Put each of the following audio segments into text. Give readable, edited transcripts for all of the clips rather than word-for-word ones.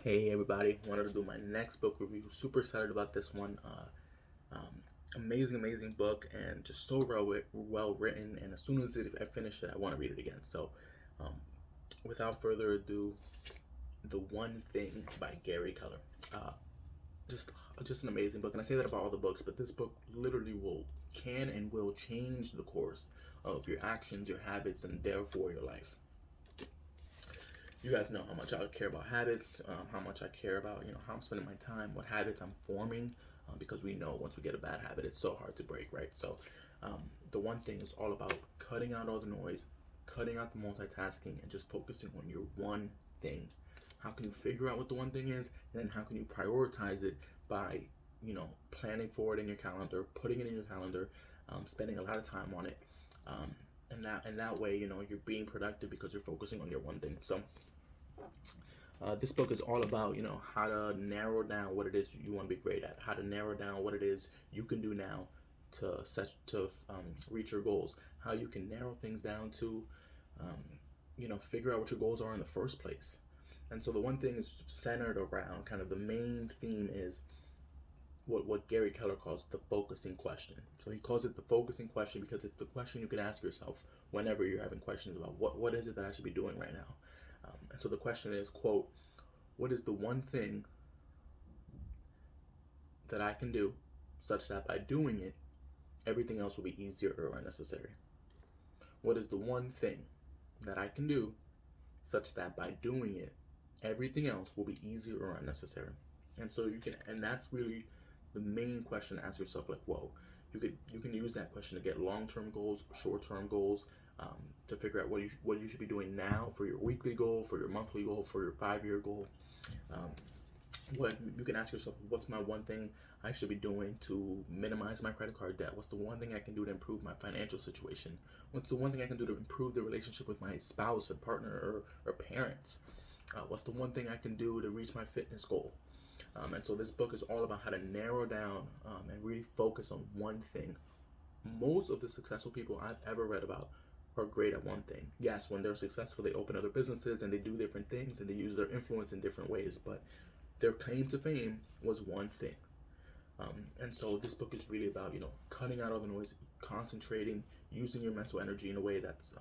Hey everybody, wanted to do my next book review. Super excited about this one. Amazing book, and just so well written. And as soon as I finish it, I want to read it again. So, um, without further ado, The One Thing by Gary Keller. Uh, just just an amazing book, and I say that about all the books, but this book literally can and will change the course of your actions, your habits, and therefore your life. You guys know how much I care about habits, how much I care about how I'm spending my time, what habits I'm forming, because we know once we get a bad habit, it's so hard to break, right? So, the one thing is all about cutting out all the noise, cutting out the multitasking, and just focusing on your one thing. How can you figure out what the one thing is, and then how can you prioritize it by planning for it in your calendar, putting it in your calendar, spending a lot of time on it. And that way, you're being productive because you're focusing on your one thing. So, this book is all about how to narrow down what it is you want to be great at, how to narrow down what it is you can do now to reach your goals, how you can narrow things down to figure out what your goals are in the first place. And so the one thing is centered around kind of the main theme is what Gary Keller calls the focusing question. So he calls it the focusing question because it's the question you can ask yourself whenever you're having questions about what is it that I should be doing right now. And so the question is, quote, what is the one thing that I can do such that by doing it, everything else will be easier or unnecessary? What is the one thing that I can do such that by doing it, everything else will be easier or unnecessary? And so and that's really the main question to ask yourself. Like, whoa, you can use that question to get long-term goals, short-term goals, to figure out what you should be doing now for your weekly goal, for your monthly goal, for your 5-year goal. What you can ask yourself, what's my one thing I should be doing to minimize my credit card debt? What's the one thing I can do to improve my financial situation? What's the one thing I can do to improve the relationship with my spouse or partner or parents? What's the one thing I can do to reach my fitness goal? And so this book is all about how to narrow down and really focus on one thing. Most of the successful people I've ever read about are great at one thing. Yes, when they're successful, they open other businesses and they do different things and they use their influence in different ways, but their claim to fame was one thing. And so this book is really about, cutting out all the noise, concentrating, using your mental energy in a way that's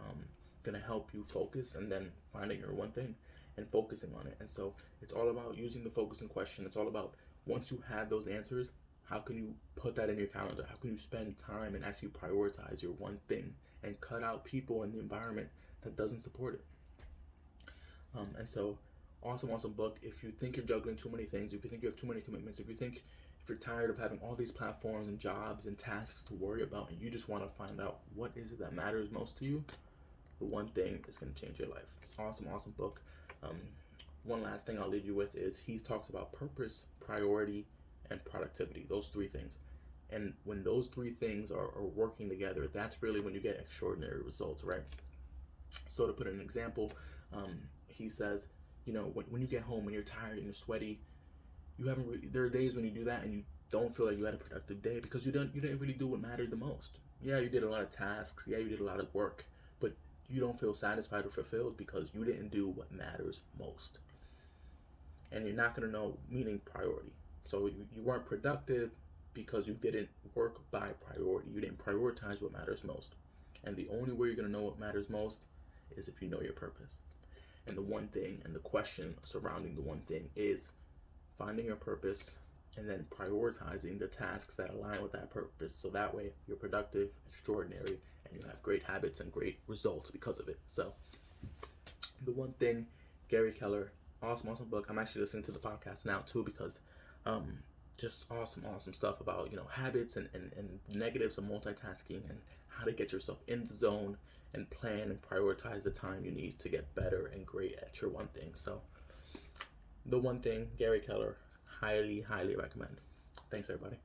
going to help you focus, and then finding your one thing and focusing on it. And so it's all about using the focusing question. It's all about, once you have those answers, how can you put that in your calendar? How can you spend time and actually prioritize your one thing and cut out people in the environment that doesn't support it? And so, awesome book. If you think you're juggling too many things, if you think you have too many commitments, if you're tired of having all these platforms and jobs and tasks to worry about, and you just want to find out what is it that matters most to you, the one thing is going to change your life. Awesome book. One last thing I'll leave you with is he talks about purpose, priority, and productivity. Those three things. And when those three things are working together, that's really when you get extraordinary results, right? So to put an example, he says, when you get home, when you're tired and you're sweaty, there are days when you do that and you don't feel like you had a productive day because you didn't really do what mattered the most. Yeah, you did a lot of tasks. Yeah, you did a lot of work, but you don't feel satisfied or fulfilled because you didn't do what matters most. And you're not going to know meaning priority. So you weren't productive because you didn't work by priority. You didn't prioritize what matters most. And the only way you're going to know what matters most is if you know your purpose. And the one thing and the question surrounding the one thing is finding your purpose and then prioritizing the tasks that align with that purpose. So that way you're productive, extraordinary, and you have great habits and great results because of it. So the one thing, Gary Keller, awesome book. I'm actually listening to the podcast now too because just awesome stuff about habits and negatives of multitasking and how to get yourself in the zone and plan and prioritize the time you need to get better and great at your one thing. So the one thing, Gary Keller, highly recommend. Thanks everybody.